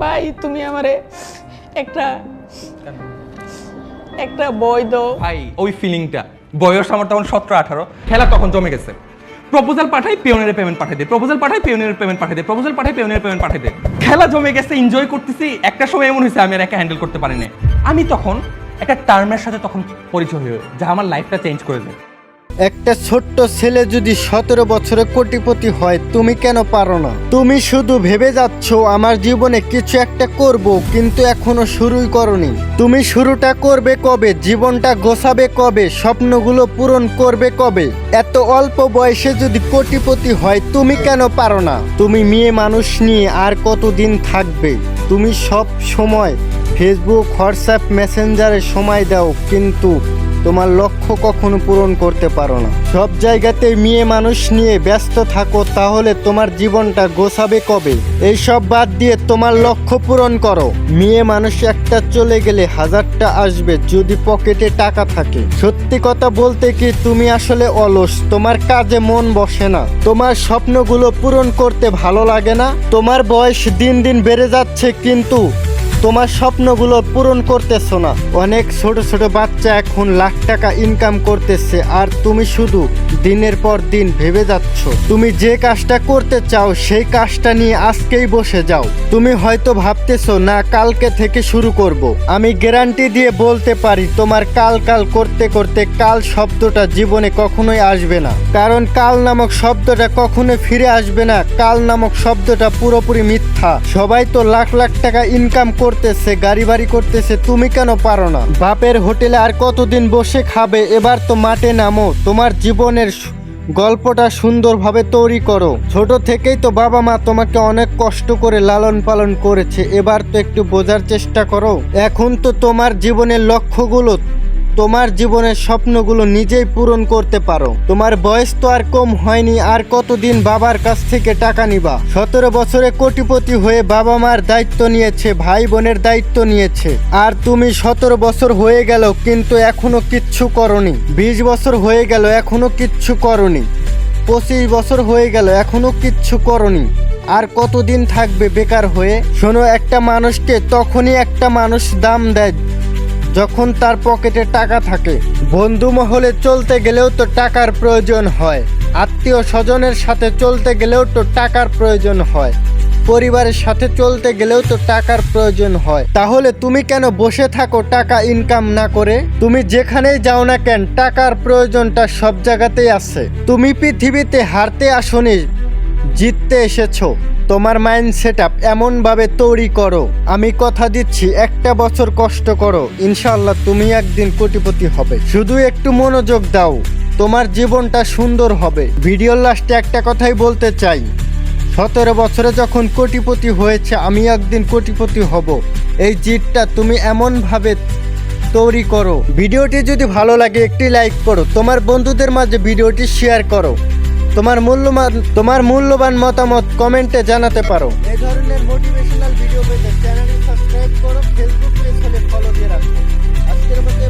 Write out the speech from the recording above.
ভাই তুমি আমারে একটা একটা বই দাও ভাই ওই ফিলিংটা বয়স আমার তখন 17-18, খেলা তখন জমে গেছে। প্রপোজাল পাঠাই, পিওনের পেমেন্ট পাঠাই দে, প্রপোজাল পাঠাই, পিওনের পেমেন্ট পাঠাই দে, প্রপোজাল পাঠাই, পিওনের পেমেন্ট পাঠাই দে। খেলা জমে গেছে, এনজয় করতেছি। একটা সময় এমন হয়েছে আমি আর একা হ্যান্ডেল করতে পারি না। আমি তখন একটা টার্মের সাথে তখন পরিচয় হয়ে, যা আমার লাইফটা চেঞ্জ করে দেয়। একটা ছোট্ট ছেলে যদি 17 বছরে কোটিপতি হয়, তুমি কেন পারো না? তুমি শুধু ভেবে যাচ্ছ আমার জীবনে কিছু একটা করব, কিন্তু এখনো শুরুই করনি। তুমি শুরুটা করবে কবে? জীবনটা গোছাবে কবে? স্বপ্নগুলো পূরণ করবে কবে? এত অল্প বয়সে যদি কোটিপতি হয়, তুমি কেন পারো না? তুমি মেয়ে মানুষ নিয়ে আর কতদিন থাকবে? তুমি সব সময় ফেসবুক, হোয়াটসঅ্যাপ, মেসেঞ্জারে সময় দাও, কিন্তু তোমার লক্ষ্য কখনো পূরণ করতে পারো না। সব জায়গাতে মেয়ে মানুষ নিয়ে ব্যস্ত থাকো, তাহলে তোমার জীবনটা গোছাবে কবে? এইসব বাদ দিয়ে তোমার লক্ষ্য পূরণ করো। মেয়ে মানুষ একটা চলে গেলে হাজারটা আসবে যদি পকেটে টাকা থাকে। সত্যি কথা বলতে কি, তুমি আসলে অলস, তোমার কাজে মন বসে না। তোমার স্বপ্নগুলো পূরণ করতে ভালো লাগে না। তোমার বয়স দিন দিন বেড়ে যাচ্ছে, কিন্তু তোমার স্বপ্নগুলো পূরণ করতেছো না। অনেক ছোট ছোট বাচ্চা এখন লাখ টাকা ইনকাম করতেছে, আর তুমি শুধু দিনের পর দিন ভেবে যাচ্ছ। তুমি যে কাজটা করতে চাও সেই কাজটা নিয়ে আজকেই বসে যাও। তুমি হয়তো ভাবতেছো না কালকে থেকে শুরু করব। আমি গ্যারান্টি দিয়ে বলতে পারি, তোমার কাল কাল করতে করতে কাল শব্দটা জীবনে কখনোই আসবে না। কারণ কাল নামক শব্দটা কখনোই ফিরে আসবে না। কাল নামক শব্দটা পুরোপুরি মিথ্যা। সবাই তো লাখ লাখ টাকা ইনকাম করতেছে, গাড়ি বাড়ি করতেছে, তুমি কেন পারো না? বাপের হোটেলে আর কতদিন বসে খাবে? এবার তো মাঠে নামো, তোমার জীবনের গল্পটা সুন্দরভাবে তৈরি করো। ছোট থেকেই তো বাবা মা তোমাকে অনেক কষ্ট করে লালন পালন করেছে, এবার তো একটু বোঝার চেষ্টা করো। এখন তো তোমার জীবনের লক্ষ্যগুলো, তোমার জীবনের স্বপ্নগুলো নিজেই পূরণ করতে পারো। তোমার বয়স তো আর কম হয়নি, আর কতদিন বাবার কাছ থেকে টাকা নিবা? 17 বছরে কোটিপতি হয়ে বাবা মার দায়িত্ব নিয়েছে, ভাই বোনের দায়িত্ব নিয়েছে, আর তুমি 17 বছর হয়ে গেল কিন্তু এখনো কিচ্ছু করনি। 20 বছর হয়ে গেল এখনো কিচ্ছু করনি। 25 বছর হয়ে গেল এখনো কিচ্ছু করনি। আর কতদিন থাকবে বেকার হয়ে? শোনো, একটা মানুষকে তখনই একটা মানুষ দাম দেয় যখন তার পকেটে টাকা থাকে। বন্ধু মহলে চলতে গেলেও তো টাকার প্রয়োজন হয়, আত্মীয় স্বজনের সাথে চলতে গেলেও তো টাকার প্রয়োজন হয়, পরিবারের সাথে চলতে গেলেও তো টাকার প্রয়োজন হয়। তাহলে তুমি কেন বসে থাকো টাকা ইনকাম না করে? তুমি যেখানেই যাও না কেন, টাকার প্রয়োজনটা সব জায়গাতেই আছে। তুমি পৃথিবীতে হারতে আসনি, জিততে এসেছো। তোমার মাইন্ড সেট আপ এমনভাবে তৈরি করো, আমি কথা দিচ্ছি একটা বছর কষ্ট করো, ইনশাআল্লাহ তুমি একদিন কোটিপতি হবে। শুধু একটু মনোযোগ দাও, তোমার জীবনটা সুন্দর হবে। ভিডিওর লাস্টে একটা কথাই বলতে চাই, 17 বছরে যখন কোটিপতি হয়েছে, আমি একদিন কোটিপতি হব, এই জিতটা তুমি এমনভাবে তৈরি করো। ভিডিওটি যদি ভালো লাগে একটি লাইক করো, তোমার বন্ধুদের মাঝে ভিডিওটি শেয়ার করো, তোমার মূল্যবান মতামত কমেন্টে জানাতে পারো। এই ধরনের মোটিভেশনাল ভিডিও পেতে চ্যানেলটি সাবস্ক্রাইব করো, ফেসবুক পেজ হলে ফলো দিয়ে রাখো। আজকের মতো